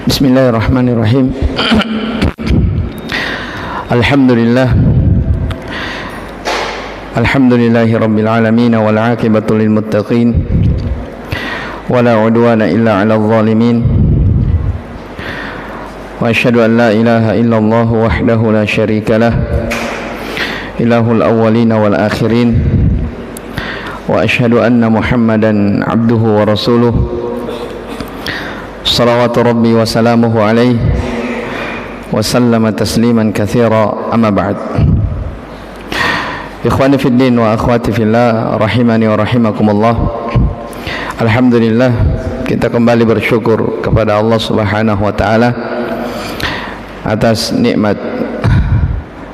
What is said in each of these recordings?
Bismillahirrahmanirrahim. Alhamdulillahi rabbil alamin wal aqibatu lil muttaqin wala udwana illa 'alal zalimin. Wa asyhadu an la ilaha illallah wahdahu la syarika lah, ilahul awwalin wal akhirin. Wa asyhadu anna Muhammadan abduhu wa rasuluh. Salawatu rabbi wa salamuhu alaihi wa sallama tasliman katsira, amma ba'd. Ikhwani fid din wa akhwati fillah, rahimani wa rahimakumullah. Alhamdulillah, kita kembali bersyukur kepada Allah Subhanahu wa taala atas nikmat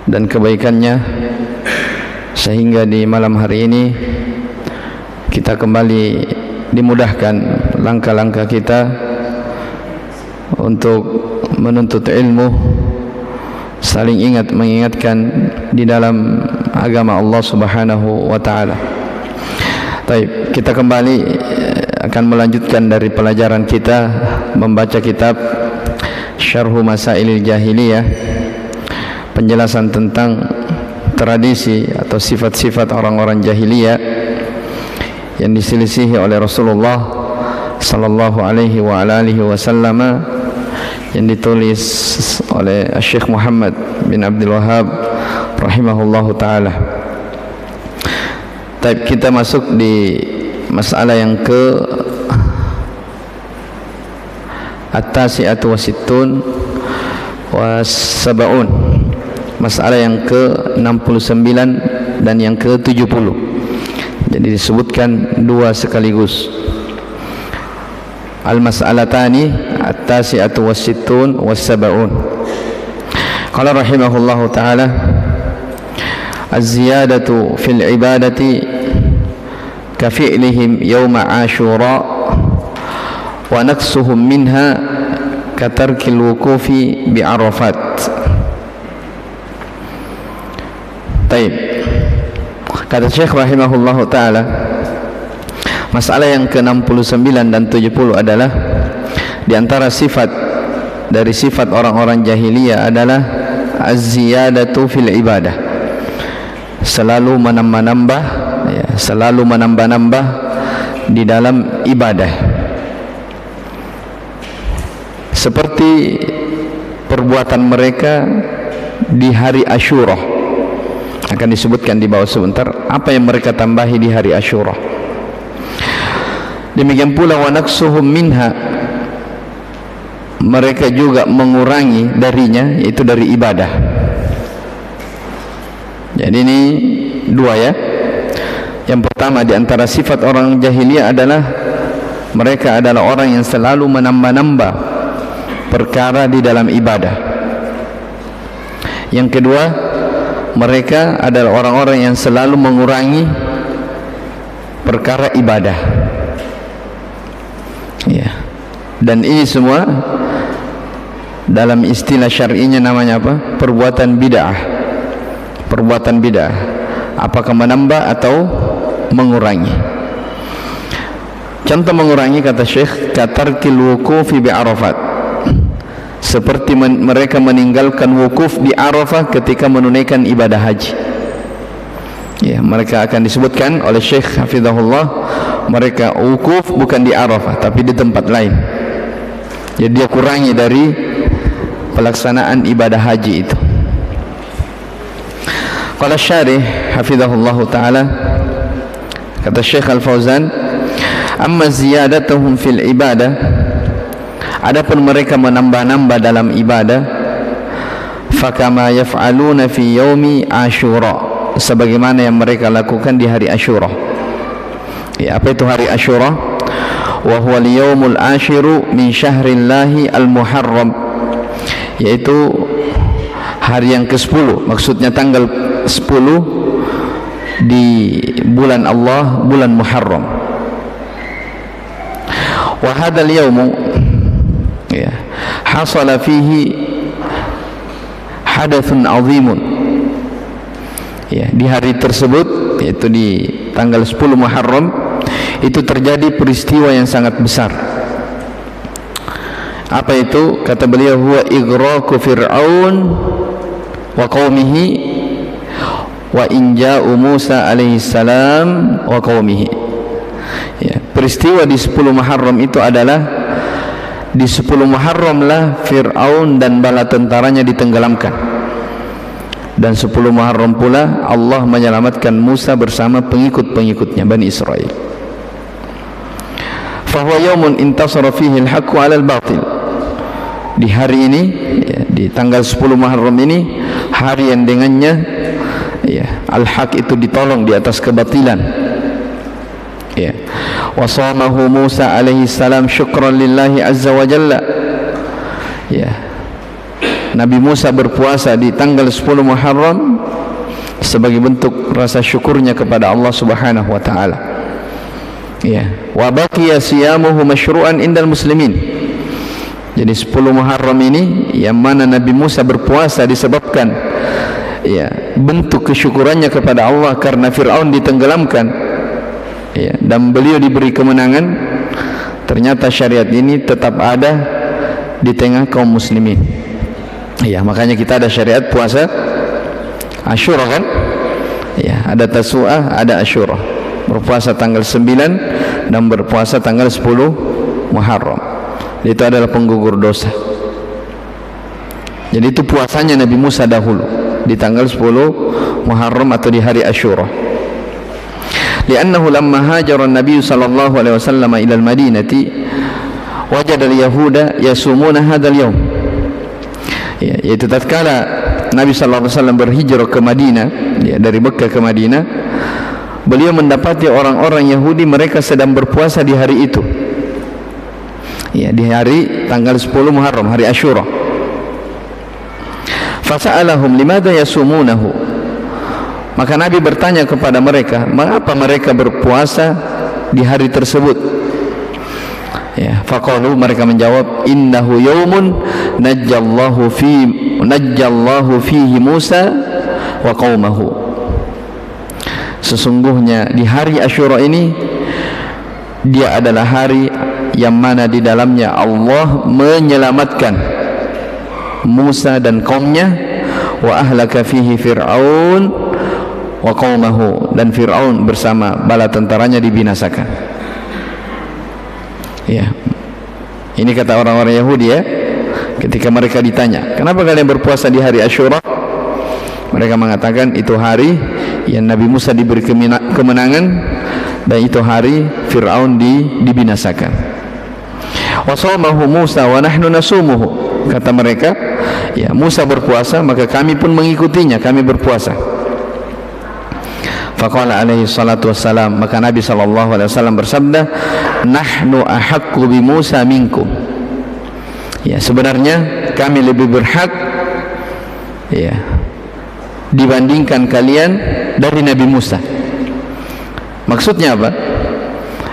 dan kebaikannya, sehingga di malam hari ini kita kembali dimudahkan langkah-langkah kita untuk menuntut ilmu, saling mengingatkan di dalam agama Allah Subhanahu wa taala. Baik, kita kembali akan melanjutkan dari pelajaran kita membaca kitab Syarhu Masailil Jahiliyah, penjelasan tentang tradisi atau sifat-sifat orang-orang jahiliyah yang diselisihi oleh Rasulullah sallallahu alaihi wa alihi wasallam, yang ditulis oleh Syekh Muhammad bin Abdul Wahhab rahimahullahu taala. Kita masuk di masalah yang ke at-tasi'atu wasittun wa sab'un, masalah yang ke 69 dan yang ke 70. Jadi disebutkan dua sekaligus. Al-mas'alatani at-tasi'atu was-sittun was-sab'un. Qala rahimahullahu ta'ala, az-ziyadatu fil ibadati ka fi'lihim yawma ashura wa naqsuhum minha ka tarkil wuqufi bi Arafat. Baik. Kata Syekh rahimahullahu ta'ala, masalah yang ke-69 dan 70 adalah di antara sifat dari sifat orang-orang jahiliyah adalah az-ziyadatu fil ibadah, selalu menambah-nambah, ya, selalu menambah-nambah di dalam ibadah, seperti perbuatan mereka di hari Asyura. Akan disebutkan di bawah sebentar apa yang mereka tambahi di hari Asyura. Demikian pula wa naqsuhum minha, mereka juga mengurangi darinya, yaitu dari ibadah. Jadi ini dua, ya. Yang pertama di antara sifat orang jahiliyah adalah mereka adalah orang yang selalu menambah-nambah perkara di dalam ibadah. Yang kedua, mereka adalah orang-orang yang selalu mengurangi perkara ibadah. Ya. Dan ini semua dalam istilah syar'inya namanya apa? Perbuatan bid'ah. Perbuatan bid'ah. Apakah menambah atau mengurangi? Contoh mengurangi, kata Syekh, katarkil wuqufi bi Arafat, seperti mereka meninggalkan wukuf di Arafah ketika menunaikan ibadah haji. Ya, mereka akan disebutkan oleh Syekh hafizahullah, mereka wukuf bukan di Arafah tapi di tempat lain. Jadi dia kurangi dari pelaksanaan ibadah haji itu. Qala syarih hafizahullah taala, kata Syekh Al-Fauzan, amma ziyadatuhum fil ibadah, adapun mereka menambah-nambah dalam ibadah, fakama yaf'aluna fi yaumi Asyura, sebagaimana yang mereka lakukan di hari Asyura. Ya, apa itu hari Asyura? Wa huwa al-yaumul ashiru min syahrillahi al-Muharram, yaitu hari yang ke-10, maksudnya tanggal 10 di bulan Allah, bulan Muharram. Wa hadzal yaumu, ya, hasala fihi hadatsun azimun. Ya, di hari tersebut, yaitu di tanggal 10 Muharram, itu terjadi peristiwa yang sangat besar. Apa itu? Kata beliau, huwa ighraku fir'aun wa qaumihi wa inja'u Musa alaihi salam wa qaumihi. Ya, peristiwa di 10 Muharram itu adalah di 10 Muharram lah Fir'aun dan bala tentaranya ditenggelamkan, dan 10 Muharram pula Allah menyelamatkan Musa bersama pengikut-pengikutnya Bani Israel. Fahuwa yaumun intasara fihi al-haqqu 'ala al-batil. Di hari ini, ya, di tanggal 10 Muharram ini, hari yang dengannya, ya, al-haq itu ditolong di atas kebatilan. Ya. Wa shamahu Musa alaihi salam syukran lillahi azza wa jalla. Ya. Nabi Musa berpuasa di tanggal 10 Muharram sebagai bentuk rasa syukurnya kepada Allah Subhanahu wa taala. Ya. Wa baqiya siyamuhu masyru'an indal muslimin. Jadi 10 Muharram ini yang mana Nabi Musa berpuasa disebabkan, ya, bentuk kesyukurannya kepada Allah karena Fir'aun ditenggelamkan, ya, dan beliau diberi kemenangan. Ternyata syariat ini tetap ada di tengah kaum muslimin. Ya, makanya kita ada syariat puasa Asyura, kan? Ya, ada Tasu'ah, ada Asyura. Berpuasa tanggal 9 dan berpuasa tanggal 10 Muharram. Itu adalah penggugur dosa. Jadi itu puasanya Nabi Musa dahulu di tanggal 10 Muharram atau di hari Asyura. Li'annahu lamma hajara an-nabiy sallallahu alaihi wasallam ila al-Madinati wajada al-yahuda yasumuna hadzal yaum. Ya, yaitu tatkala Nabi sallallahu alaihi wasallam berhijrah ke Madinah, ya, dari Mekkah ke Madinah, beliau mendapati orang-orang Yahudi mereka sedang berpuasa di hari itu. Ya, di hari tanggal 10 Muharram, hari Asyura. Fasa'alahum limadha yasumunahu. Maka Nabi bertanya kepada mereka, mengapa mereka berpuasa di hari tersebut? Ya, faqalu, mereka menjawab, innahu yaumun najjallahu fihi Musa wa qaumahu. Sesungguhnya di hari Asyura ini dia adalah hari yang mana di dalamnya Allah menyelamatkan Musa dan kaumnya, wa ahlaka fihi Fir'aun wa qaumahu, dan Fir'aun bersama bala tentaranya dibinasakan. Ya, ini kata orang-orang Yahudi, ya, ketika mereka ditanya, kenapa kalian berpuasa di hari Asyura? Mereka mengatakan itu hari yang Nabi Musa diberi kemenangan, dan itu hari Fir'aun dibinasakan. Wa shamahu Musa wa nahnu nasumuhu. Kata mereka, ya, Musa berpuasa maka kami pun mengikutinya, kami berpuasa. Faqala alaihi salatu wassalam, maka Nabi sallallahu alaihi wasallam bersabda, nahnu ahaqqu bi Musa minkum. Ya, sebenarnya kami lebih berhak, ya, dibandingkan kalian dari Nabi Musa. Maksudnya apa?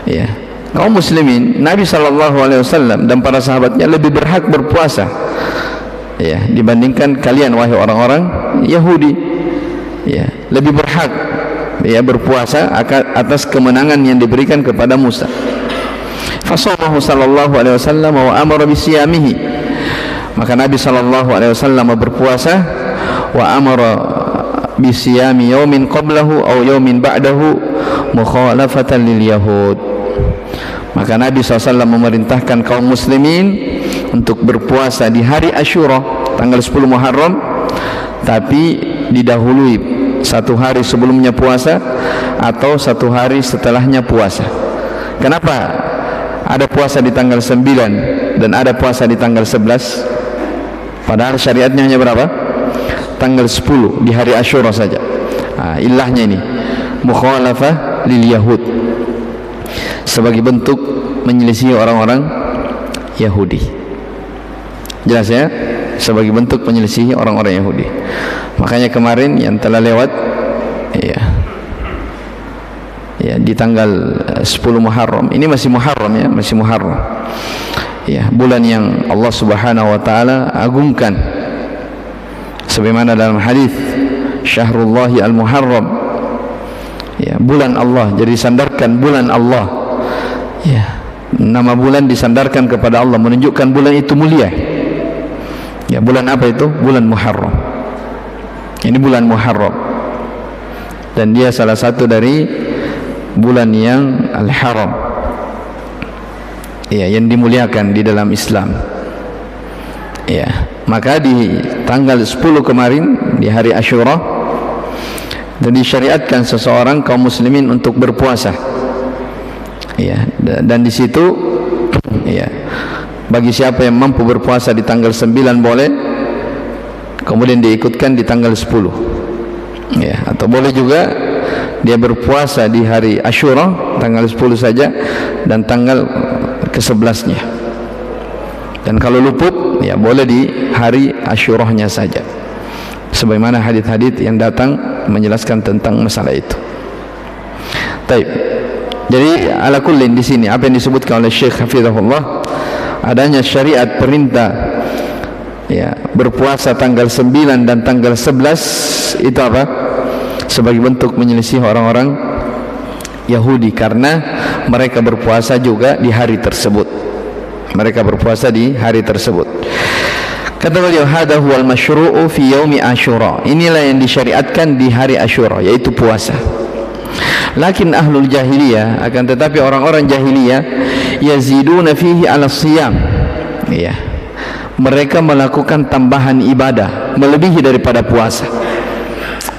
Ya, kaum muslimin, Nabi SAW dan para sahabatnya lebih berhak berpuasa, ya, dibandingkan kalian wahai orang-orang Yahudi. Ya, lebih berhak, ya, berpuasa atas kemenangan yang diberikan kepada Musa. Fasamahu sallallahu alaihi wasallam wa amara bisiyamihi. Maka Nabi sallallahu alaihi wasallam berpuasa, wa amara bisiyami yaumin qablahu aw yaumin ba'dahu mukhalafatan lil yahud. Maka Nabi SAW memerintahkan kaum muslimin untuk berpuasa di hari Asyura tanggal 10 Muharram, tapi didahului satu hari sebelumnya puasa atau satu hari setelahnya puasa. Kenapa ada puasa di tanggal 9 dan ada puasa di tanggal 11? Padahal syariatnya hanya berapa? Tanggal 10 di hari Asyura saja. Ilahnya ini mukhalafah lil yahud, sebagai bentuk menyelisihi orang-orang Yahudi. Jelas, ya? Sebagai bentuk menyelisihi orang-orang Yahudi. Makanya kemarin yang telah lewat, ya, ya, di tanggal 10 Muharram, ini masih Muharram, ya, masih Muharram, ya, bulan yang Allah Subhanahu wa taala agungkan, sebagaimana dalam hadis Syahrullahi al-Muharram, ya, bulan Allah, jadi sandarkan bulan Allah, ya, Nama bulan disandarkan kepada Allah, menunjukkan bulan itu mulia. Ya, bulan apa itu? Bulan Muharram. Ini bulan Muharram, dan dia salah satu dari bulan yang al-haram, ya, yang dimuliakan di dalam Islam. Ya, maka di tanggal 10 kemarin, di hari Asyura, dan disyariatkan seseorang kaum muslimin untuk berpuasa. Ya, dan di situ, ya, bagi siapa yang mampu berpuasa di tanggal 9 boleh, kemudian diikutkan di tanggal 10. Ya, atau boleh juga dia berpuasa di hari Asyura tanggal 10 saja dan tanggal ke-11-nya. Dan kalau luput, ya boleh di hari Asyurahnya saja. Sebagaimana hadis-hadis yang datang menjelaskan tentang masalah itu. Baik. Jadi ala kullin di sini apa yang disebutkan oleh Syekh Hafizahullah, adanya syariat perintah, ya, berpuasa tanggal 9 dan tanggal 11 itu apa? Sebagai bentuk menyelisih orang-orang Yahudi, karena mereka berpuasa juga di hari tersebut. Mereka berpuasa di hari tersebut. Kata beliau, hadha huwal masyru'u fi yaumi Asyura. Inilah yang disyariatkan di hari Asyura, yaitu puasa. Lakin ahlul jahiliyah, akan tetapi orang-orang jahiliyah, yaziduna fihi ala siyam. Ya, mereka melakukan tambahan ibadah melebihi daripada puasa.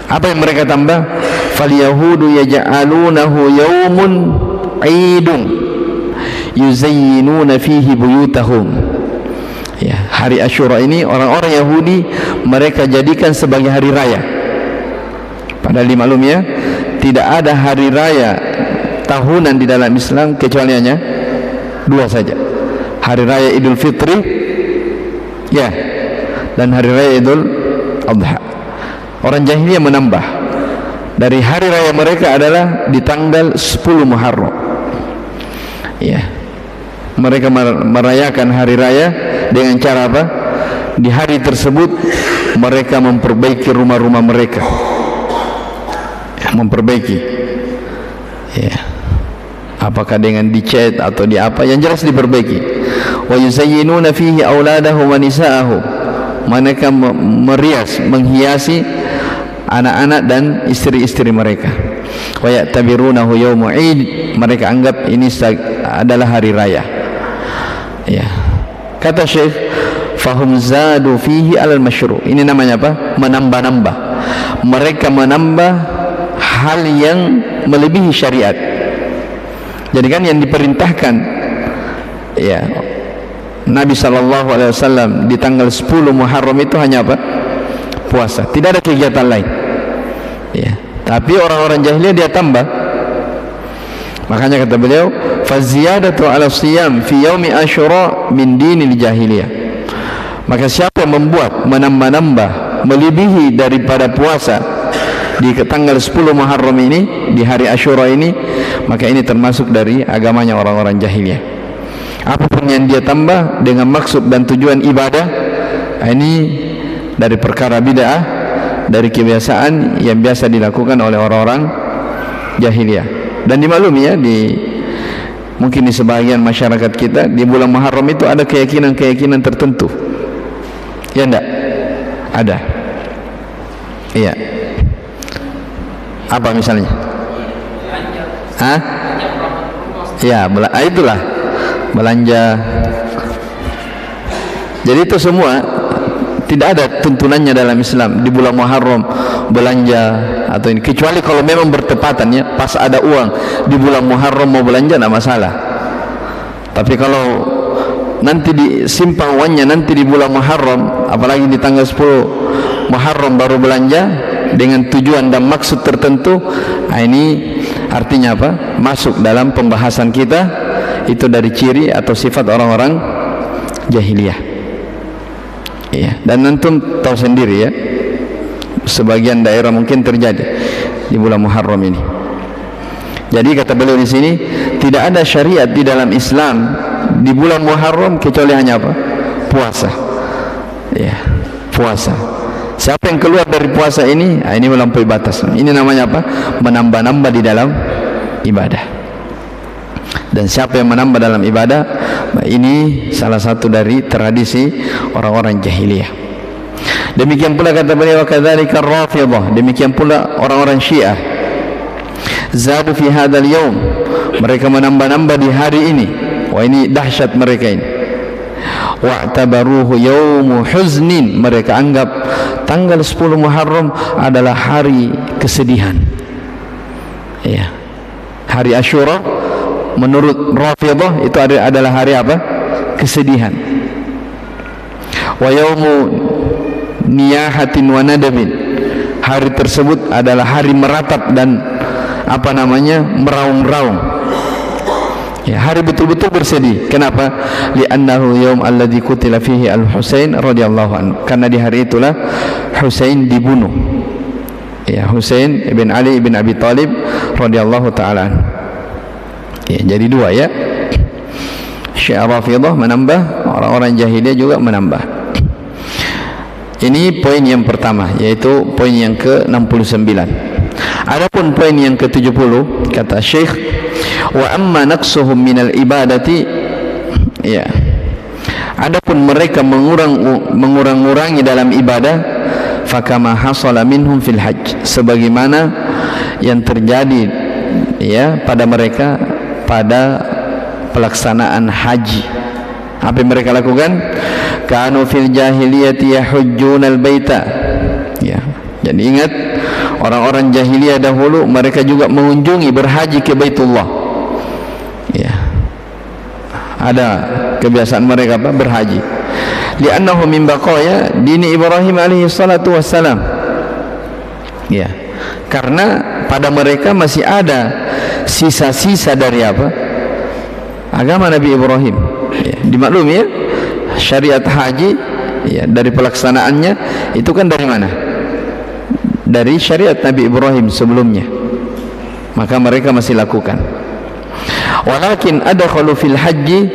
Apa yang mereka tambah? Fal yahudu yaj'alunahu yaumun 'idun yuzayyinuna fihi buyutahum. Ya, hari Asyura ini orang-orang Yahudi mereka jadikan sebagai hari raya. Padahal dimaklumi, ya, tidak ada hari raya tahunan di dalam Islam kecuali hanya dua saja. Hari raya Idul Fitri, ya, dan hari raya Idul Adha. Orang jahiliyah menambah dari hari raya mereka adalah di tanggal 10 Muharram. Ya, mereka merayakan hari raya dengan cara apa? Di hari tersebut mereka memperbaiki rumah-rumah mereka, memperbaiki, ya, apakah dengan dicat atau di apa, yang jelas diperbaiki. Wa yuzayyinuna fihi auladahum wa nisa'ahum. Mereka merias, menghiasi anak-anak dan istri-istri mereka. Wa ya'tabirunahu yawma 'id. Mereka anggap ini adalah hari raya. Ya. Kata Syekh, fahum zadu fihi alal masyru'. Ini namanya apa? Menambah-nambah. Mereka menambah hal yang melebihi syariat. Jadi kan yang diperintahkan, ya, Nabi SAW di tanggal 10 Muharram itu hanya apa? Puasa. Tidak ada kegiatan lain. Ya. Tapi orang-orang jahiliyah dia tambah. Makanya kata beliau, faziyadatu ala siyam fi yaumi Asyura min dinil jahiliyah. Maka siapa yang membuat menambah-nambah melebihi daripada puasa di tanggal 10 Muharram ini, di hari Asyura ini, maka ini termasuk dari agamanya orang-orang jahiliyah. Apapun yang dia tambah dengan maksud dan tujuan ibadah, ini dari perkara bid'ah, dari kebiasaan yang biasa dilakukan oleh orang-orang jahiliyah. Dan dimaklumi, ya, mungkin di sebagian masyarakat kita di bulan Muharram itu ada keyakinan-keyakinan tertentu. Ya enggak? Ada. Iya. Apa misalnya? Hah? Ya, itulah belanja. Jadi itu semua tidak ada tuntunannya dalam Islam di bulan Muharram belanja atau ini, kecuali kalau memang bertepatan, ya, pas ada uang di bulan Muharram mau belanja tidak masalah. Tapi kalau nanti disimpan uangnya nanti di bulan Muharram, apalagi di tanggal 10 Muharram baru belanja dengan tujuan dan maksud tertentu, ini artinya apa? Masuk dalam pembahasan kita, itu dari ciri atau sifat orang-orang jahiliyah. Ya, dan antum tahu sendiri, ya, sebagian daerah mungkin terjadi di bulan Muharram ini. Jadi kata beliau di sini, tidak ada syariat di dalam Islam di bulan Muharram kecuali hanya apa? Puasa. Ya, puasa. Siapa yang keluar dari puasa ini, ini melampaui batas. Ini namanya apa? Menambah-nambah di dalam ibadah. Dan siapa yang menambah dalam ibadah, ini salah satu dari tradisi orang-orang jahiliyah. Demikian pula kata beliau, kadzalika ar-Rafidhah, demikian pula orang-orang Syiah, zadu fi hadzal yaum, mereka menambah-nambah di hari ini. Wah, ini dahsyat mereka ini. Wa'tabaruhu yaumu huznin, mereka anggap tanggal 10 Muharram adalah hari kesedihan. Ya. Hari Asyura menurut Rafidhah itu adalah hari apa? Kesedihan. Wa yaumu niyahatin wa nadabin, hari tersebut adalah hari meratap dan apa namanya, meraung-raung. Ya, hari betul-betul bersedih. Kenapa? Li'annahu yaum alladzi qutila fihi al-Husain radhiyallahu anhu, karena di hari itulah Husain dibunuh. Ya, Husain ibn Ali ibn Abi Thalib radhiyallahu taala anhu. Ya, jadi dua ya. Syiah Rafidhah menambah, orang-orang jahiliyah juga menambah. Ini poin yang pertama, yaitu poin yang ke-69. Adapun poin yang ke-70, kata Syekh, wa amma naqsuhum minal ibadati, ya, adapun mereka mengurang-urangi dalam ibadah, fakama hasala minhum fil hajj, sebagaimana yang terjadi ya pada mereka pada pelaksanaan haji. Apa yang mereka lakukan? Kanu fil jahiliyati yahujjunal baita. Ya, jadi ingat, orang-orang jahiliyah dahulu mereka juga mengunjungi, berhaji ke Baitullah. Ya, ada kebiasaan mereka apa? Berhaji. Li'annahu min baqaya dini Ibrahim alaihi salatu wassalam. Ya, karena pada mereka masih ada sisa-sisa dari apa? Agama Nabi Ibrahim. Ya, dimaklumi ya, syariat haji ya, dari pelaksanaannya itu kan dari mana? Dari syariat Nabi Ibrahim sebelumnya. Maka mereka masih lakukan. Walakin adkhalu fil haji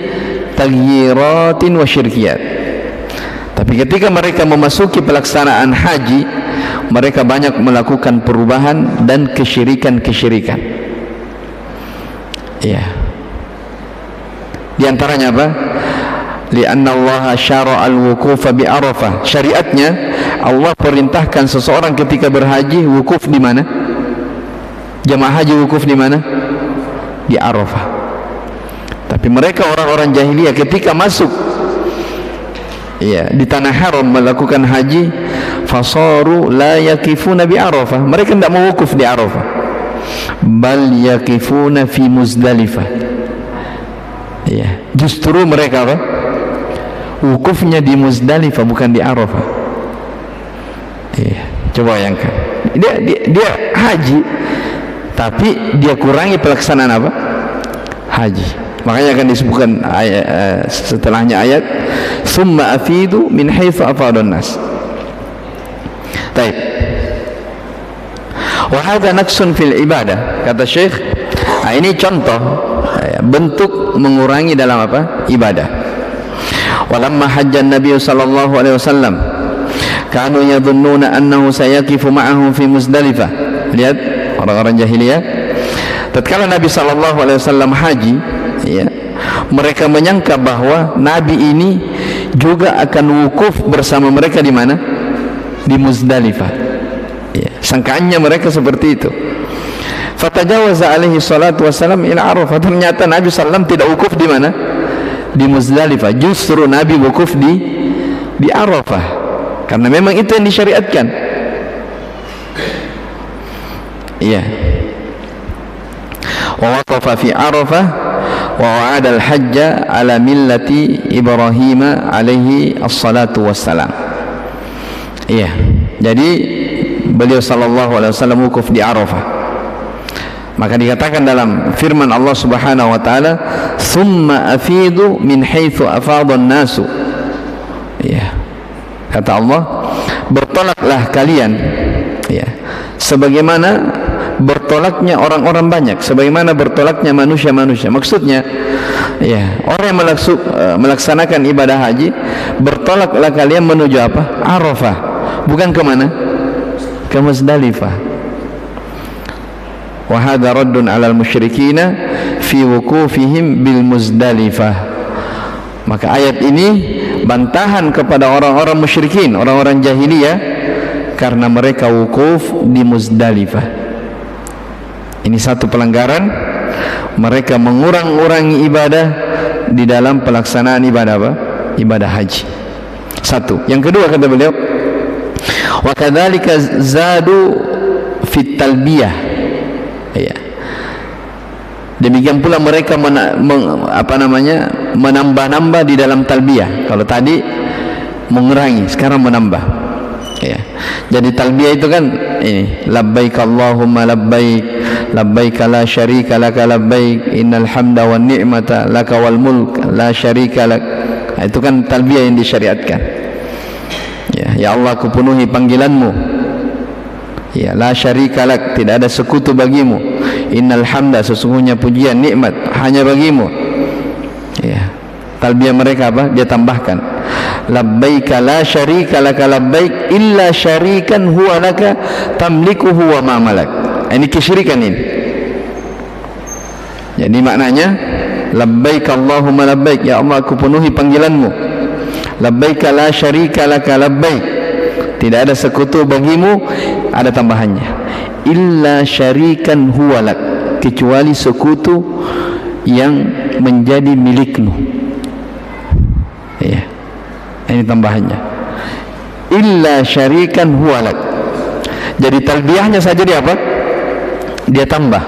taghyiratin wa syirkiyat. Tapi ketika mereka memasuki pelaksanaan haji, mereka banyak melakukan perubahan dan kesyirikan-kesyirikan. Ya. Di antaranya apa? Lianna Allah syara'a al-wuqufa bi Arafah. Syariatnya Allah perintahkan seseorang ketika berhaji wukuf di mana? Jamaah haji wukuf di mana? Di Arafah. Tapi mereka orang-orang jahiliyah ketika masuk ya di tanah haram melakukan haji, fasaru la yakifuna bi Arafah. Mereka tidak mau wukuf di Arafah. Bal yakifuna fi Muzdalifah. Ya, justru mereka apa? Wukufnya di Muzdalifah, bukan di Arafah. Ya, coba bayangkan. Dia haji, tapi dia kurangi pelaksanaan apa? Haji. Makanya akan disebutkan setelahnya ayat summa afidu min haitsu afadun nas. Baik. Wa hadha naqsun fil ibadah, kata Syekh. Ini contoh bentuk mengurangi dalam apa? Ibadah. Walamma hajjan Nabi sallallahu alaihi wasallam kanu yadhunnuna annahu sayakifu ma'ahum fi Muzdalifah. Lihat orang-orang jahiliyah, tatkala Nabi sallallahu alaihi wasallam haji, ya, mereka menyangka bahwa Nabi ini juga akan wukuf bersama mereka di mana? Di Muzdalifah. Ya, sangkaannya mereka seperti itu. Fatajawaza alaihi salatu wassalam ila Arafah. Ternyata Nabi sallam tidak wukuf di mana? Di Muzdalifah. Justru Nabi wukuf di Arafah, karena memang itu yang disyariatkan. Iya. Wa waqafa fi Arafah wa wa'ada al-hajja ala millati Ibrahim alaihi as-salatu wassalam. Iya. Jadi beliau sallallahu alaihi wasallam wukuf di Arafah. Maka dikatakan dalam firman Allah Subhanahu wa taala, "Tsumma afidu min haitsu afadhan nasu." Ya. Kata Allah, bertolaklah kalian ya, sebagaimana bertolaknya orang-orang banyak, sebagaimana bertolaknya manusia-manusia. Maksudnya ya, orang yang melaksanakan ibadah haji, bertolaklah kalian menuju apa? Arafah. Bukan ke mana? Ke Muzdalifah. Wa hadha raddun 'alal musyrikina fi fi wukufihim bil Muzdalifah. Maka ayat ini bantahan kepada orang-orang musyrikin, orang-orang jahiliyah, karena mereka wukuf di Muzdalifah. Ini satu pelanggaran, mereka mengurang-urangi ibadah di dalam pelaksanaan ibadah apa? Ibadah haji. Satu. Yang kedua kata beliau, wa kadzalika zadu fit talbiyah. Ya. Demikian pula mereka menambah-nambah di dalam talbiyah. Kalau tadi mengurangi, sekarang menambah. Ya. Jadi talbiyah itu kan ini, labbaik Allahumma labbaik, labbaik la syarika laka labbaik, innal hamda wan ni'mata laka wal mulk la syarika lak. Itu kan talbiyah yang disyariatkan. Ya Allah, aku penuhi panggilanmu. Ya, la syarika lak, tidak ada sekutu bagimu. Innal hamda, sesungguhnya pujian, nikmat hanya bagimu. Ya. Talbiyah mereka apa? Dia tambahkan, labbaika la syarika laka labbaik illa syarikan huwa laka tamlikuhu wa ma malak. Ini kesyirikan ini. Jadi maknanya, labbaik Allahumma labbaik, ya Allah aku penuhi panggilanmu. Labbaika la syarika laka labbaik, tidak ada sekutu bagimu. Ada tambahannya, illa syarikan huwa lak, kecuali sekutu yang menjadi milikmu. Ya, ini tambahannya, illa syarikan huwa lak. Jadi talbiyahnya saja dia apa? Dia tambah.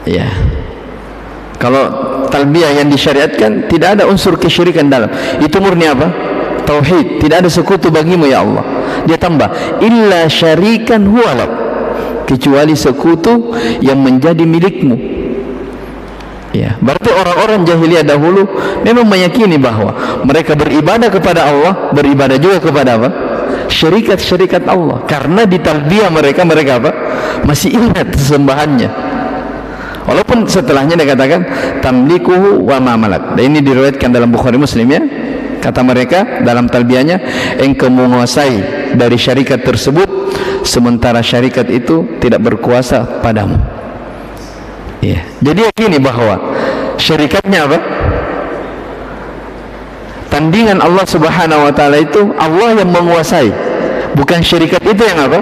Ya. Kalau talbiyah yang disyariatkan tidak ada unsur kesyirikan dalam, itu murni apa? Tauhid, tidak ada sekutu bagimu ya Allah. Dia tambah, illa syarikan huwa lak, kecuali sekutu yang menjadi milikmu. Ya, berarti orang-orang jahiliyah dahulu memang meyakini bahwa mereka beribadah kepada Allah, beribadah juga kepada apa? Syarikat-syarikat Allah. Karena di talbiyah mereka apa? Masih ingat sesembahannya. Walaupun setelahnya dikatakan tamlikuhu wa ma malak. Dan ini diriwayatkan dalam Bukhari Muslim ya. Kata mereka dalam talbiyahnya, engkau menguasai dari syarikat tersebut, sementara syarikat itu tidak berkuasa padamu. Ya. Jadi yakini bahwa syarikatnya apa? Tandingan Allah Subhanahu wa taala itu Allah yang menguasai, bukan syarikat itu yang apa?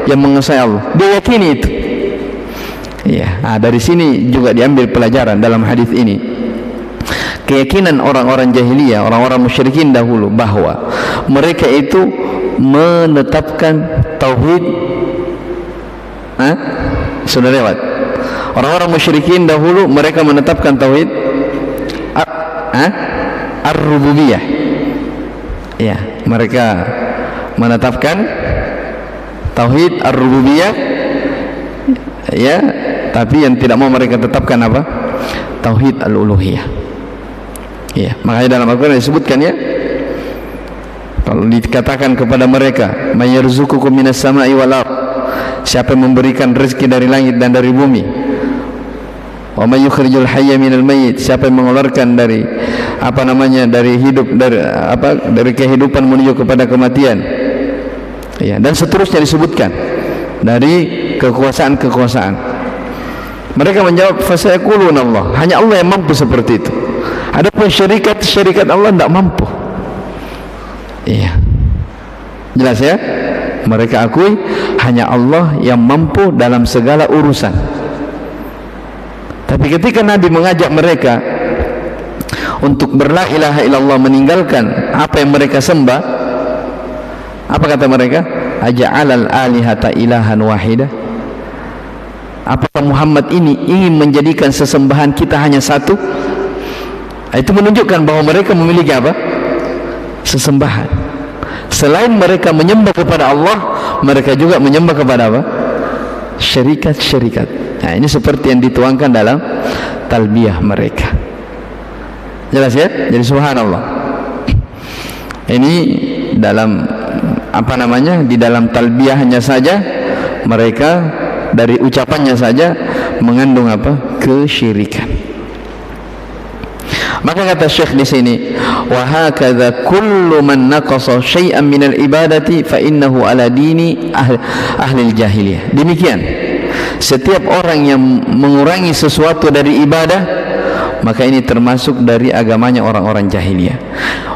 Yang menguasai Allah. Dia yakini itu. Ya, dari sini juga diambil pelajaran dalam hadis ini. Keyakinan orang-orang jahiliyah, orang-orang musyrikin dahulu, bahwa mereka itu menetapkan tauhid. Sudah lewat. Orang-orang musyrikin dahulu mereka menetapkan tauhid ar-rububiyah. Ya, mereka menetapkan tauhid ar-rububiyah. Ya, tapi yang tidak mau mereka tetapkan apa? Tauhid al-uluhiyah. Ya, makanya dalam Al-Quran disebutkan ya, kalau dikatakan kepada mereka, may yarzuqukum minas sama'i wal ardh, siapa yang memberikan rezeki dari langit dan dari bumi, wa may yukhrijul hayya minal mayyit, siapa yang mengeluarkan dari dari hidup, dari kehidupan menuju kepada kematian. Ya, dan seterusnya disebutkan dari kekuasaan-kekuasaan. Mereka menjawab, fasayaqulun Allah, hanya Allah yang mampu seperti itu. Adapun syarikat Allah tidak mampu. Iya, jelas ya. Mereka akui hanya Allah yang mampu dalam segala urusan. Tapi ketika Nabi mengajak mereka untuk berla ilaha illallah, meninggalkan apa yang mereka sembah, apa kata mereka? Aja'alal alihata ilahan wahidah. Apakah Muhammad ini ingin menjadikan sesembahan kita hanya satu? Itu menunjukkan bahwa mereka memiliki apa? Sesembahan. Selain mereka menyembah kepada Allah, mereka juga menyembah kepada apa? Syarikat-syarikat. Nah, ini seperti yang dituangkan dalam talbiyah mereka. Jelas ya? Jadi subhanallah. Ini dalam di dalam talbiyahnya saja mereka dari ucapannya saja mengandung apa? Kesyirikan. Maka kata Syekh di sini, wa hakadha kullu man naqasa syai'an minal ibadati fa innahu ala dini ahli jahiliyah. Demikian setiap orang yang mengurangi sesuatu dari ibadah, maka ini termasuk dari agamanya orang-orang jahiliyah.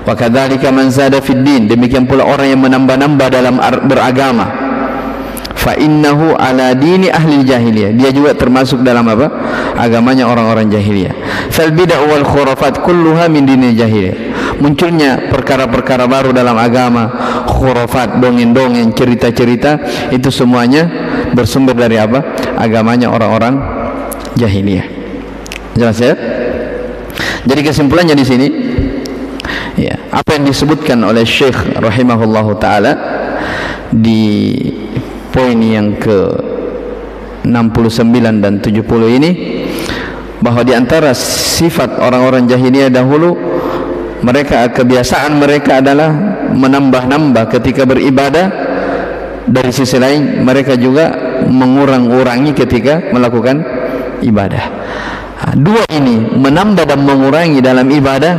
Wa kadzalika man zada fid din, demikian pula orang yang menambah-nambah dalam beragama, fa innahu ala dini ahli jahiliyah, dia juga termasuk dalam apa? Agamanya orang-orang jahiliyah. Fal bid'ah wal khurafat kulluha min dinil jahiliyah. Munculnya perkara-perkara baru dalam agama, khurafat, dongeng-dongeng, cerita-cerita, itu semuanya bersumber dari apa? Agamanya orang-orang jahiliyah. Jelas ya? Jadi kesimpulannya di sini, ya, apa yang disebutkan oleh Syekh rahimahullahu taala di poin yang ke 69 dan 70 ini, bahwa di antara sifat orang-orang jahiliyah dahulu, mereka, kebiasaan mereka adalah menambah-nambah ketika beribadah. Dari sisi lain mereka juga mengurang-urangi ketika melakukan ibadah. Dua ini, menambah dan mengurangi dalam ibadah,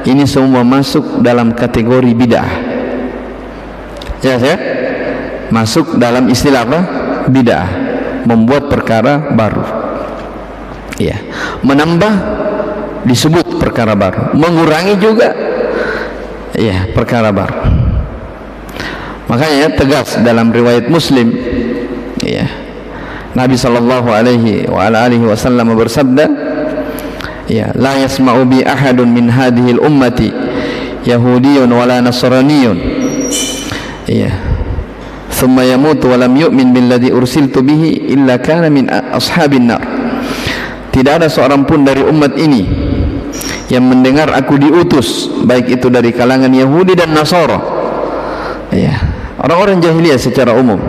ini semua masuk dalam kategori bid'ah. Ya, ya? Masuk dalam istilah apa? Bid'ah, membuat perkara baru. Ya, menambah disebut perkara baru, mengurangi juga, ya, perkara baru. Makanya tegas dalam riwayat Muslim, ya, Nabi sallallahu alaihi wasallam bersabda, ya, la yasma'u bi ahadun min hadhihi al-ummati yahudiyyun wala nasraniyyun, ya, thumma yamutu wa lam yu'min billadhi ursiltu bihi illa kana min ashabin nar. Tidak ada seorang pun dari umat ini yang mendengar aku diutus, baik itu dari kalangan Yahudi dan Nasara, ya, orang-orang jahiliyah secara umum,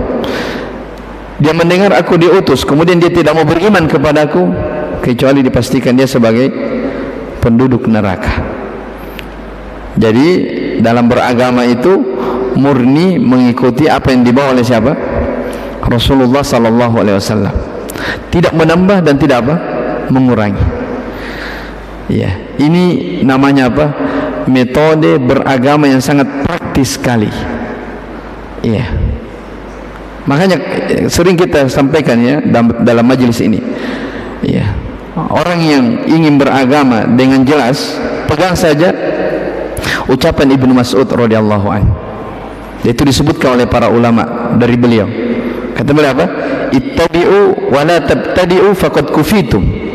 dia mendengar aku diutus, kemudian dia tidak mau beriman kepadaku, kecuali dipastikan dia sebagai penduduk neraka. Jadi dalam beragama itu murni mengikuti apa yang dibawa oleh siapa? Rasulullah sallallahu alaihi wasallam. Tidak menambah dan tidak apa? Mengurangi. Ya, ini namanya apa? Metode beragama yang sangat praktis sekali. Ya. Makanya sering kita sampaikan, ya, dalam majelis ini, ya, orang yang ingin beragama dengan jelas, pegang saja ucapan Ibnu Mas'ud radhiyallahu anhu. Itu disebutkan oleh para ulama dari beliau. Kata beliau apa? Ittabi'u wa la tabtadi'u faqad kufitum.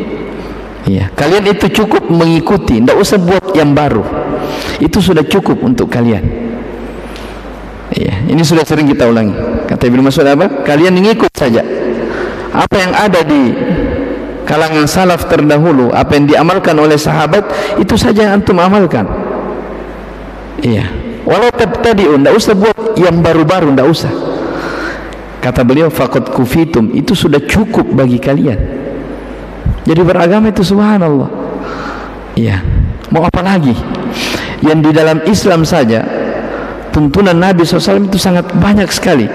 Ya, kalian itu cukup mengikuti, tidak usah buat yang baru. Itu sudah cukup untuk kalian. Ya, ini sudah sering kita ulangi. Kata Ibnu Mas'ud apa? Kalian mengikut saja apa yang ada di kalangan salaf terdahulu, apa yang diamalkan oleh sahabat, itu saja yang antum amalkan. Iya. Walau tabtadi'un, tidak usah buat yang baru-baru, tidak usah. Kata beliau, faqad kufitum, itu sudah cukup bagi kalian. Jadi beragama itu subhanallah. Iya. Mau apa lagi? Yang di dalam Islam saja tuntunan Nabi SAW itu sangat banyak sekali,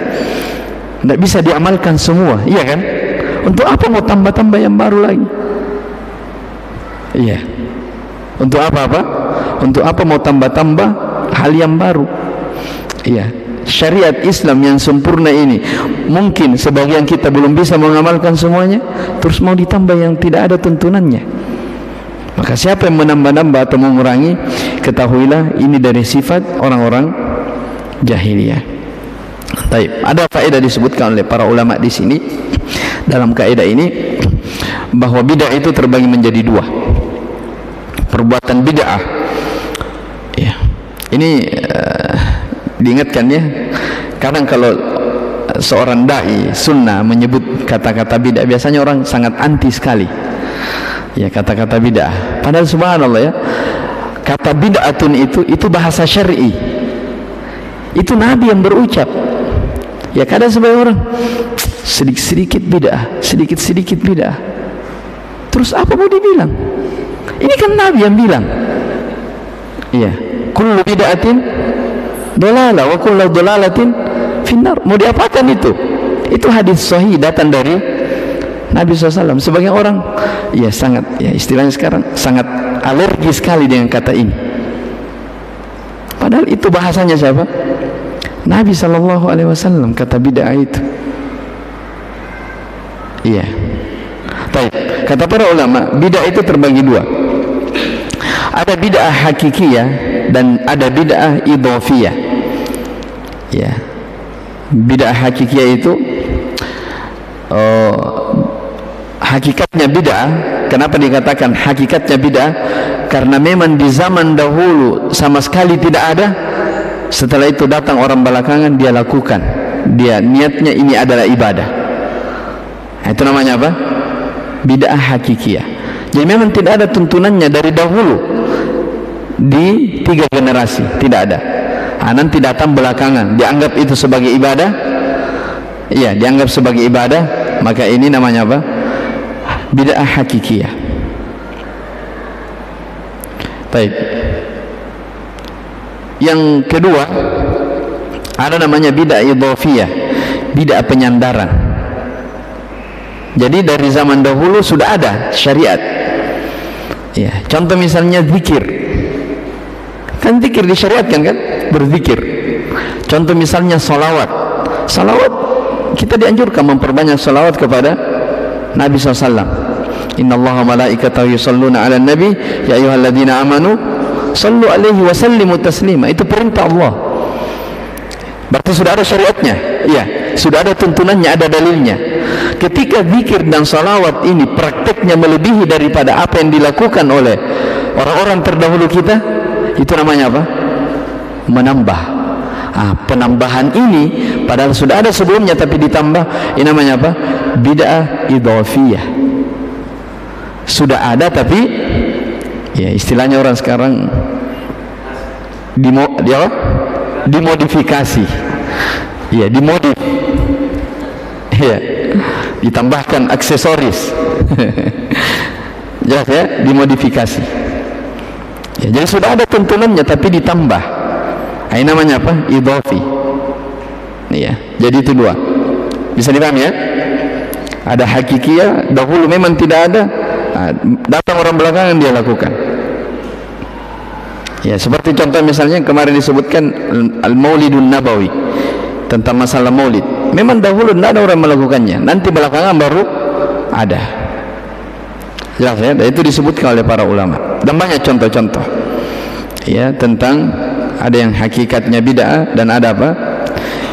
tidak bisa diamalkan semua, iya kan? Untuk apa mau tambah-tambah yang baru lagi? Iya. Untuk apa-apa? Untuk apa mau tambah-tambah hal yang baru? Iya. Syariat Islam yang sempurna ini, mungkin sebagian kita belum bisa mengamalkan semuanya, terus mau ditambah yang tidak ada tuntunannya. Maka siapa yang menambah-nambah atau mengurangi, ketahuilah ini dari sifat orang-orang jahiliyah. Baik, ada faedah disebutkan oleh para ulama di sini dalam kaidah ini, bahwa bid'ah itu terbagi menjadi dua. Perbuatan bid'ah, ya, ini diingatkan, ya, kadang kalau seorang dai sunnah menyebut kata-kata bid'ah, biasanya orang sangat anti sekali, ya, kata-kata bid'ah. Padahal subhanallah, ya, kata bid'atun itu bahasa syar'i, itu Nabi yang berucap. Ya, kadang sebagai orang sedikit-sedikit bid'ah, sedikit-sedikit bid'ah, terus apa mau dibilang? Ini kan Nabi yang bilang, iya, kullu bid'atin dolalah wa kullu dolalatin finnar. Mau diapakan itu? Itu hadis sahih datang dari Nabi SAW. Sebagian orang, ya, sangat, ya, istilahnya sekarang sangat alergi sekali dengan kata ini. Padahal itu bahasanya siapa? Nabi SAW kata bid'ah itu. Iya. Baik. Kata para ulama, bid'ah itu terbagi dua. Ada bid'ah hakikiyah dan ada bid'ah idhofiyah. Ya. Bid'ah hakikiyah itu hakikatnya bid'ah. Kenapa dikatakan hakikatnya bid'ah? Karena memang di zaman dahulu sama sekali tidak ada. Setelah itu datang orang belakangan, dia lakukan. Dia niatnya ini adalah ibadah. Itu namanya apa? Bid'ah hakikiyah. Jadi memang tidak ada tuntunannya dari dahulu di 3 generasi, tidak ada. Nanti datang belakangan, dianggap itu sebagai ibadah. Iya, dianggap sebagai ibadah, maka ini namanya apa? Bid'ah hakikiyah. Baik. Yang kedua, ada namanya bid'ah idhofiyah, bid'ah penyandaran. Jadi dari zaman dahulu sudah ada syariat. Ya, contoh misalnya zikir. Kan zikir disyariatkan kan? Berzikir. Contoh misalnya salawat. Salawat kita dianjurkan memperbanyak salawat kepada Nabi SAW. Innallaha malaikatahu yusalluna 'alan nabi ya ayyuhalladzina amanu sallu alaihi wa sallimu taslima. Itu perintah Allah. Berarti sudah ada syariatnya. Iya, sudah ada tuntunannya, ada dalilnya. Ketika zikir dan salawat ini prakteknya melebihi daripada apa yang dilakukan oleh orang-orang terdahulu kita, itu namanya apa? Menambah. Penambahan ini padahal sudah ada sebelumnya tapi ditambah, ini namanya apa? Bid'ah idhofiyah. Sudah ada tapi ya istilahnya orang sekarang dimodifikasi. Ya, dimodif. Ya, ditambahkan aksesoris. Jelas ya, dimodifikasi. Ya, jadi sudah ada tuntunannya tapi ditambah. Ini namanya apa? Idhofi. Ya, jadi itu dua. Bisa dipahami ya? Ada hakikiyah, dahulu memang tidak ada. Datang orang belakangan dia lakukan. Ya, seperti contoh misalnya kemarin disebutkan Al-Maulidun Nabawi, tentang masalah maulid. Memang dahulu tidak ada orang melakukannya, nanti belakangan baru ada. Jelas ya, dan itu disebutkan oleh para ulama. Dan banyak contoh-contoh ya tentang ada yang hakikatnya bid'ah dan ada apa?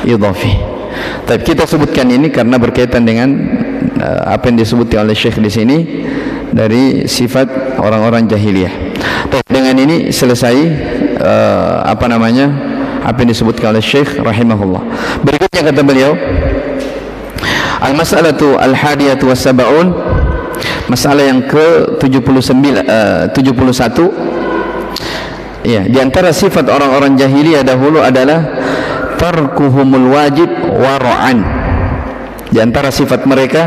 Idhafi. Tapi kita sebutkan ini karena berkaitan dengan apa yang disebutkan oleh Syekh di sini dari sifat orang-orang jahiliyah. Dengan ini selesai apa yang disebutkan oleh Syekh rahimahullah. Berikutnya kata beliau, al-mas'alatu al-hadiyatu was-sab'un, masalah yang ke-71. Ya, di antara sifat orang-orang jahiliyah dahulu adalah tarkuhumul wajib wara'an. Di antara sifat mereka,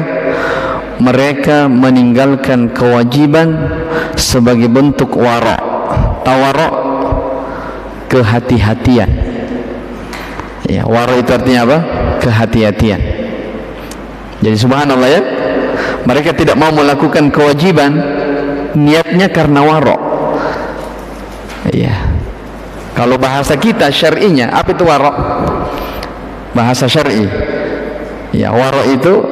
mereka meninggalkan kewajiban sebagai bentuk wara'. Tawara' kehati-hatian. Ya, wara' itu artinya apa? Kehati-hatian. Jadi subhanallah ya, mereka tidak mau melakukan kewajiban, niatnya karena wara'. Ya. Kalau bahasa kita syar'inya apa itu wara'? Bahasa syar'i. Ya, wara' itu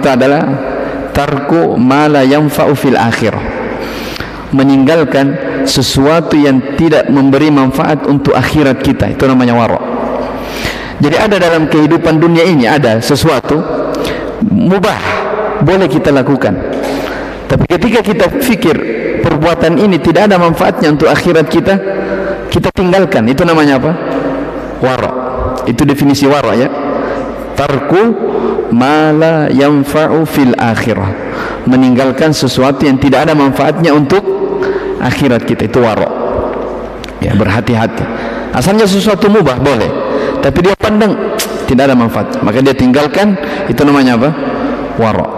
adalah tarku ma la yanfa'u fil akhirah. Meninggalkan sesuatu yang tidak memberi manfaat untuk akhirat kita, itu namanya wara'. Jadi ada dalam kehidupan dunia ini ada sesuatu mubah, boleh kita lakukan. Tapi ketika kita fikir perbuatan ini tidak ada manfaatnya untuk akhirat kita, kita tinggalkan. Itu namanya apa? Wara'. Itu definisi wara' ya. Tarku ma la yanfa'u fil akhirah. Meninggalkan sesuatu yang tidak ada manfaatnya untuk akhirat kita, itu wara'. Ya, berhati-hati. Asalnya sesuatu mubah boleh, tapi dia pandang tidak ada manfaat, maka dia tinggalkan. Itu namanya apa? Wara'.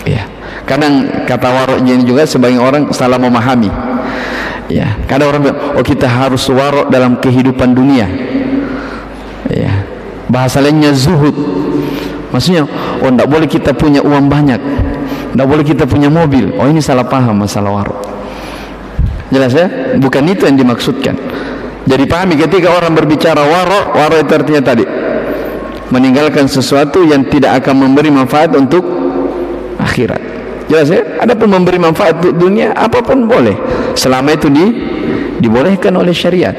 Ya. Kadang kata wara' ini juga sebagian orang salah memahami. Ya, kadang orang bilang, oh kita harus wara' dalam kehidupan dunia. Ya. Bahasa lainnya zuhud. Maksudnya, oh tidak boleh kita punya uang banyak, tidak boleh kita punya mobil. Oh, ini salah paham masalah wara'. Jelas ya? Bukan itu yang dimaksudkan. Jadi pahami ketika orang berbicara wara', wara' itu artinya tadi meninggalkan sesuatu yang tidak akan memberi manfaat untuk akhirat. Jelas ya? Adapun memberi manfaat untuk dunia, apapun boleh, selama itu dibolehkan oleh syariat.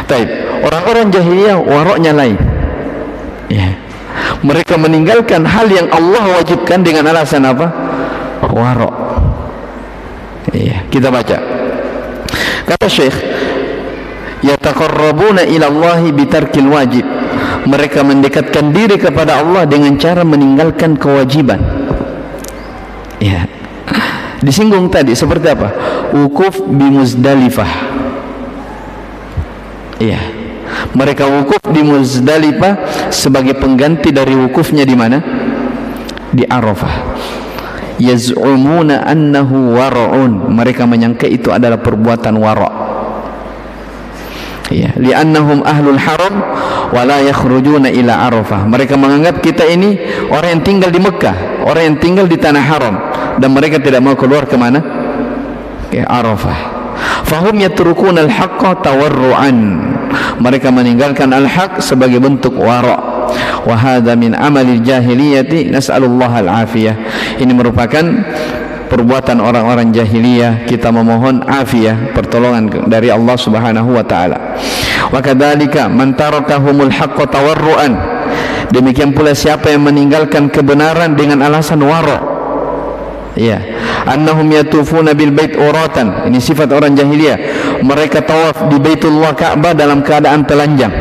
Taib. Orang-orang jahiliyah waroknya lain. Ya. Mereka meninggalkan hal yang Allah wajibkan dengan alasan apa? Warok. Ya. Kita baca. Kata Syekh, yataqarrabuna ila Allahi bitarkil wajib. Mereka mendekatkan diri kepada Allah dengan cara meninggalkan kewajiban. Ya. Disinggung tadi seperti apa? Wukuf di Muzdalifah. Iya. Mereka wukuf di Muzdalifah sebagai pengganti dari wukufnya di mana? Di Arafah. Yaz'umuna annahu wara'un. Mereka menyangka itu adalah perbuatan wara'. Ya, li'annahum ahlul haram wa la yakhrujuna ila Arafah. Mereka menganggap kita ini orang yang tinggal di Mekah, orang yang tinggal di tanah haram, dan mereka tidak mau keluar ke mana? Ke Arafah. Fahum yatrukuna al-haqqa tawarru'an. Mereka meninggalkan al-haq sebagai bentuk wara'. Wa hadza min amalil jahiliyati, nas'alullah al-afiyah. Ini merupakan perbuatan orang-orang jahiliyah. Kita memohon afiyah, pertolongan dari Allah Subhanahu wa taala. Wa kadzalika man tarakahumul haqqa tawarruan. Demikian pula siapa yang meninggalkan kebenaran dengan alasan wara'. Ya, annahum yatufuna bil bait uratan. Ini sifat orang jahiliyah. Mereka tawaf di Baitullah Ka'bah dalam keadaan telanjang.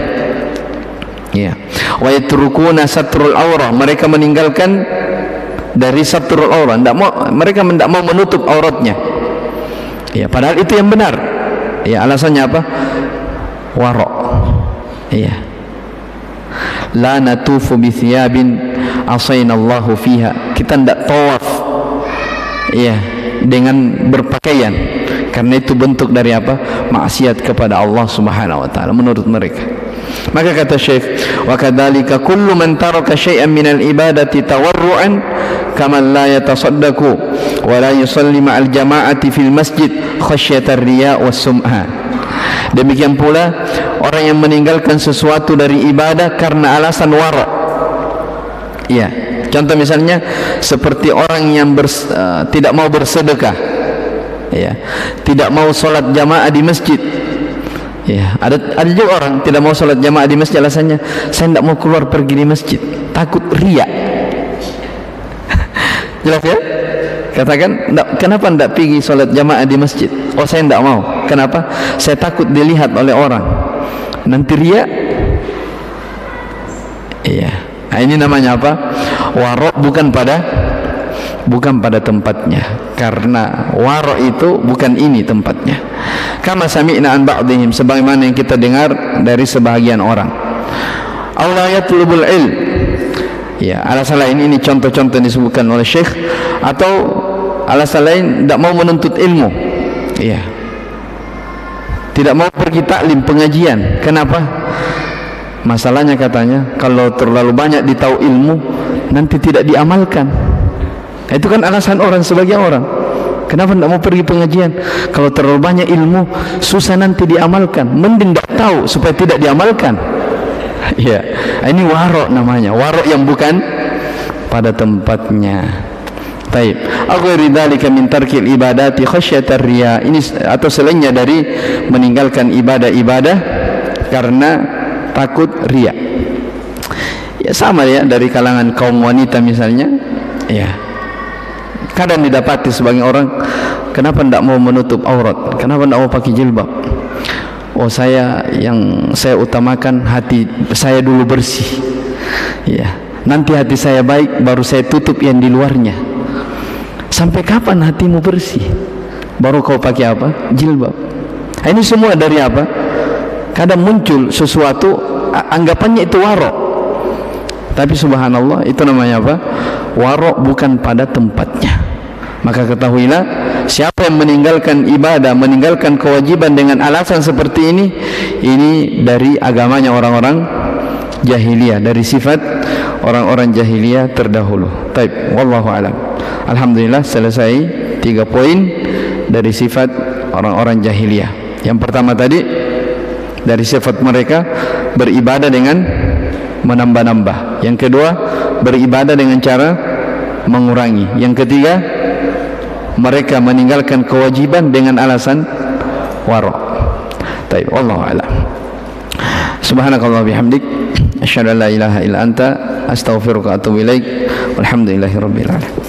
Ya. Wa yatrukuna satrul aurah. Mereka meninggalkan dari satrul aurat, mereka tidak mau menutup auratnya. Ya, padahal itu yang benar. Ya, alasannya apa? Wara'. Iya. La natufu bi thiyabin asainallahu fiha. Kita tidak tawaf, iya, dengan berpakaian, karena itu bentuk dari apa? Maksiat kepada Allah Subhanahu wa taala menurut mereka. Maka kata Syekh, wa kadzalika kullu man taraka syai'an minal ibadati tawarru'an kaman la yatasaddaqu wa la yusalli ma'al jama'ati fil masjid khasyatar riya' was sum'a. Demikian pula orang yang meninggalkan sesuatu dari ibadah karena alasan wara'. Ya, contoh misalnya seperti orang yang tidak mau bersedekah, ya, tidak mau sholat jamaah di masjid. Ya, ada juga orang tidak mau sholat jamaah di masjid, alasannya saya tidak mau keluar pergi di masjid, takut riya. Jelas ya? Katakan, kenapa tidak pergi sholat jamaah di masjid? Oh, saya tidak mau. Kenapa? Saya takut dilihat oleh orang, nanti riya. Iya. Nah, ini namanya apa? Wara' bukan pada tempatnya, karena wara' itu bukan ini tempatnya. Kama sami'na an ba'dihim, sebagaimana yang kita dengar dari sebahagian orang. Aula yatlubul ilm. Ya, alasan lain ini contoh-contoh yang disebutkan oleh Syekh, atau alasan lain tidak mau menuntut ilmu. Ya. Tidak mau pergi taklim, pengajian. Kenapa? Masalahnya katanya, kalau terlalu banyak ditahu ilmu nanti tidak diamalkan. Itu kan alasan orang, sebagian orang. Kenapa tidak mau pergi pengajian? Kalau terlalu banyak ilmu susah nanti diamalkan. Mending tidak tahu supaya tidak diamalkan. Ya, ini wara' namanya. Wara' yang bukan pada tempatnya. Taib. Aghairi dzalika min tarkil ibadati khasyatar riya. Ini atau selainnya dari meninggalkan ibadah-ibadah karena takut riya. Ya, sama ya, dari kalangan kaum wanita misalnya. Ya, kadang didapati sebagian orang, kenapa tidak mau menutup aurat, kenapa tidak mau pakai jilbab? Oh, yang saya utamakan hati saya dulu bersih. Ya, nanti hati saya baik baru saya tutup yang di luarnya. Sampai kapan hatimu bersih? Baru kau pakai apa? Jilbab. Nah, ini semua dari apa? Kadang muncul sesuatu, anggapannya itu wara', tapi subhanallah itu namanya apa? Wara' bukan pada tempatnya. Maka ketahuilah, siapa yang meninggalkan ibadah, meninggalkan kewajiban dengan alasan seperti ini dari agamanya orang-orang jahiliyah, dari sifat orang-orang jahiliyah terdahulu. Taib, wallahu alam. Alhamdulillah, selesai 3 poin dari sifat orang-orang jahiliyah. Yang pertama tadi, dari sifat mereka beribadah dengan menambah-nambah. Yang kedua, beribadah dengan cara mengurangi. Yang ketiga, mereka meninggalkan kewajiban dengan alasan wara'. Baik, wallahu a'lam. Subhanakallah bihamdik, asyhadu an la ilaha illa anta, astaghfiruka wa atubu ilaik. Walhamdulillahirabbil alamin.